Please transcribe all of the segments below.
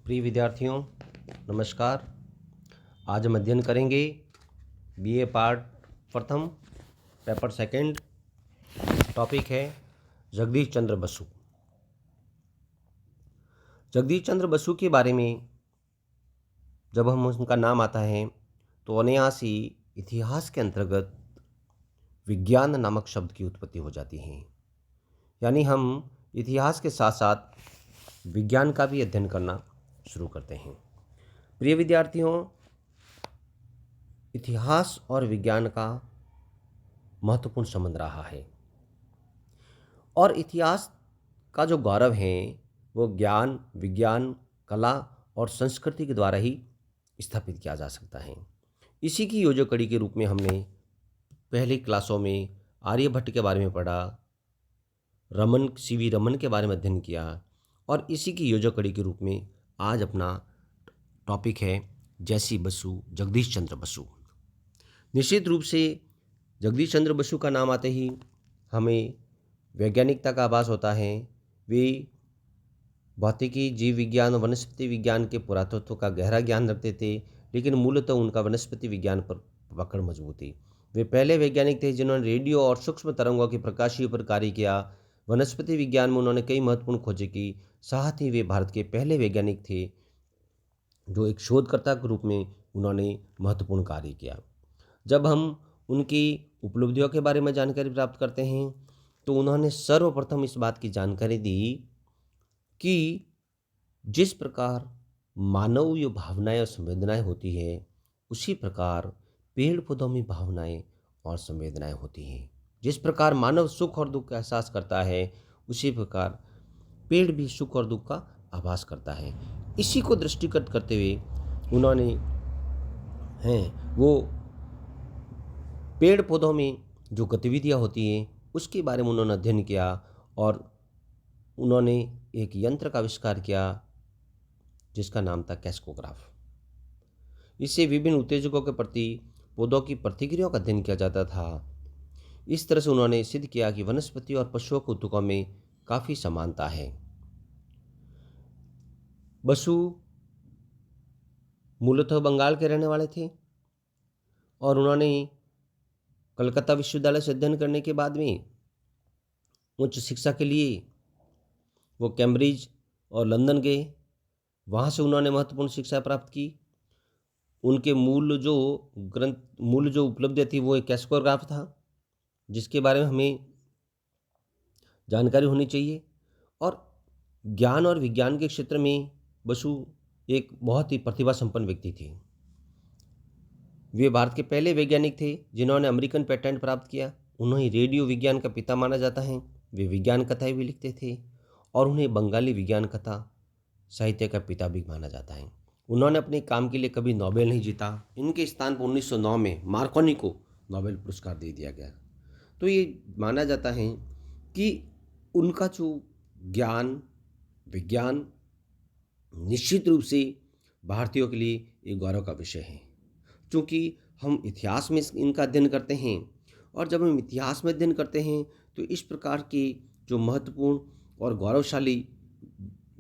प्रिय विद्यार्थियों, नमस्कार। आज हम अध्ययन करेंगे बीए पार्ट प्रथम पेपर सेकंड। टॉपिक है जगदीश चंद्र बसु। जगदीश चंद्र बसु के बारे में जब हम उनका नाम आता है तो अनायासी इतिहास के अंतर्गत विज्ञान नामक शब्द की उत्पत्ति हो जाती है। यानी हम इतिहास के साथ साथ विज्ञान का भी अध्ययन करना शुरू करते हैं। प्रिय विद्यार्थियों, इतिहास और विज्ञान का महत्वपूर्ण संबंध रहा है और इतिहास का जो गौरव है वो ज्ञान, विज्ञान, कला और संस्कृति के द्वारा ही स्थापित किया जा सकता है। इसी की योजक कड़ी के रूप में हमने पहली क्लासों में आर्यभट्ट के बारे में पढ़ा, रमन सीवी रमन के बारे में अध्ययन किया और इसी की योजक कड़ी के रूप में आज अपना टॉपिक है जैसी बसु, जगदीश चंद्र बसु। निश्चित रूप से जगदीश चंद्र बसु का नाम आते ही हमें वैज्ञानिकता का आभास होता है। वे भौतिकी, जीव विज्ञान और वनस्पति विज्ञान के पुरातत्व का गहरा ज्ञान रखते थे, लेकिन मूलतः उनका वनस्पति विज्ञान पर पकड़ मजबूत थी। वे पहले वैज्ञानिक थे जिन्होंने रेडियो और सूक्ष्म तरंगों के प्रकाशीय पर कार्य किया। वनस्पति विज्ञान में उन्होंने कई महत्वपूर्ण खोजें की। साथ ही वे भारत के पहले वैज्ञानिक थे जो एक शोधकर्ता के रूप में उन्होंने महत्वपूर्ण कार्य किया। जब हम उनकी उपलब्धियों के बारे में जानकारी प्राप्त करते हैं तो उन्होंने सर्वप्रथम इस बात की जानकारी दी कि जिस प्रकार मानवीय भावनाएं और संवेदनाएं होती है, उसी प्रकार पेड़ पौधों में भावनाएं और संवेदनाएं होती हैं। जिस प्रकार मानव सुख और दुख का एहसास करता है, उसी प्रकार पेड़ भी सुख और दुख का आभास करता है। इसी को दृष्टिगत करते हुए उन्होंने वो पेड़ पौधों में जो गतिविधियां होती हैं उसके बारे में उन्होंने अध्ययन किया और उन्होंने एक यंत्र का आविष्कार किया जिसका नाम था कैस्कोग्राफ। इससे विभिन्न उत्तेजकों के प्रति पौधों की प्रतिक्रियाओं का अध्ययन किया जाता था। इस तरह से उन्होंने सिद्ध किया कि वनस्पति और पशुओं के ऊतकों में काफ़ी समानता है। बसु मूलतः बंगाल के रहने वाले थे और उन्होंने कलकत्ता विश्वविद्यालय से अध्ययन करने के बाद में उच्च शिक्षा के लिए वो कैम्ब्रिज और लंदन गए। वहाँ से उन्होंने महत्वपूर्ण शिक्षा प्राप्त की। उनके मूल जो उपलब्धि थी वो एक कैस्कोग्राफ था, जिसके बारे में हमें जानकारी होनी चाहिए। और ज्ञान और विज्ञान के क्षेत्र में बसु एक बहुत ही प्रतिभा संपन्न व्यक्ति थे। वे भारत के पहले वैज्ञानिक थे जिन्होंने अमेरिकन पेटेंट प्राप्त किया। उन्हें रेडियो विज्ञान का पिता माना जाता है। वे विज्ञान कथाएं भी लिखते थे और उन्हें बंगाली विज्ञान कथा साहित्य का पिता भी माना जाता है। उन्होंने अपने काम के लिए कभी नोबेल नहीं जीता। इनके स्थान पर 1909 में मार्कोनी को नोबेल पुरस्कार दे दिया गया। तो ये माना जाता है कि उनका जो ज्ञान, विज्ञान निश्चित रूप से भारतीयों के लिए एक गौरव का विषय है। क्योंकि हम इतिहास में इनका अध्ययन करते हैं और जब हम इतिहास में अध्ययन करते हैं तो इस प्रकार के जो महत्वपूर्ण और गौरवशाली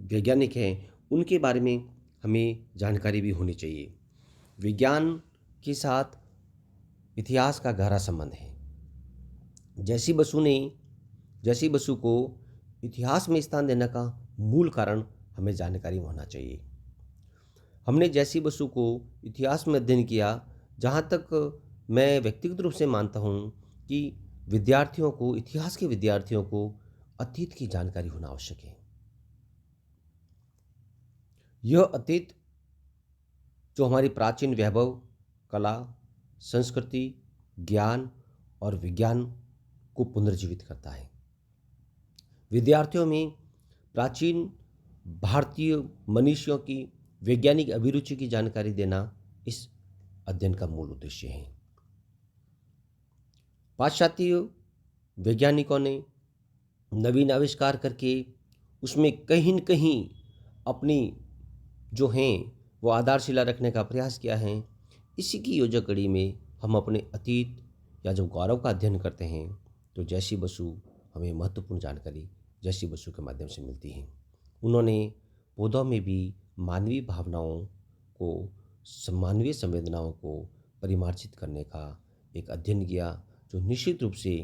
वैज्ञानिक हैं उनके बारे में हमें जानकारी भी होनी चाहिए। विज्ञान के साथ इतिहास का गहरा संबंध है। जैसी बसु को इतिहास में स्थान देने का मूल कारण हमें जानकारी होना चाहिए। हमने जैसी बसु को इतिहास में अध्ययन किया। जहाँ तक मैं व्यक्तिगत रूप से मानता हूँ कि इतिहास के विद्यार्थियों को अतीत की जानकारी होना आवश्यक है। यह अतीत जो हमारी प्राचीन वैभव, कला, संस्कृति, ज्ञान और विज्ञान को पुनर्जीवित करता है। विद्यार्थियों में प्राचीन भारतीय मनीषियों की वैज्ञानिक अभिरुचि की जानकारी देना इस अध्ययन का मूल उद्देश्य है। पाश्चात्य वैज्ञानिकों ने नवीन आविष्कार करके उसमें कहीं न कहीं अपनी जो हैं वो आधारशिला रखने का प्रयास किया है। इसी की योजक कड़ी में हम अपने अतीत या जो गौरव का अध्ययन करते हैं तो जैसी बसु हमें महत्वपूर्ण जानकारी जैसी बसु के माध्यम से मिलती है। उन्होंने पौधों में भी मानवीय भावनाओं को, मानवीय संवेदनाओं को परिमार्जित करने का एक अध्ययन किया, जो निश्चित रूप से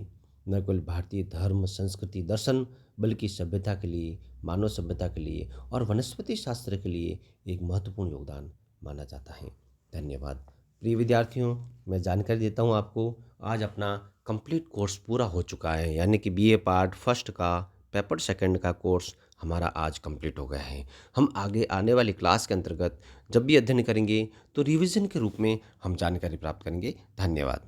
न केवल भारतीय धर्म, संस्कृति, दर्शन, बल्कि सभ्यता के लिए, मानव सभ्यता के लिए और वनस्पति शास्त्र के लिए एक महत्वपूर्ण योगदान माना जाता है। धन्यवाद। प्रिय विद्यार्थियों, मैं जानकारी देता हूँ आपको, आज अपना कंप्लीट कोर्स पूरा हो चुका है, यानी कि बीए पार्ट फर्स्ट का पेपर सेकंड का कोर्स हमारा आज कंप्लीट हो गया है। हम आगे आने वाली क्लास के अंतर्गत जब भी अध्ययन करेंगे तो रिवीजन के रूप में हम जानकारी प्राप्त करेंगे। धन्यवाद।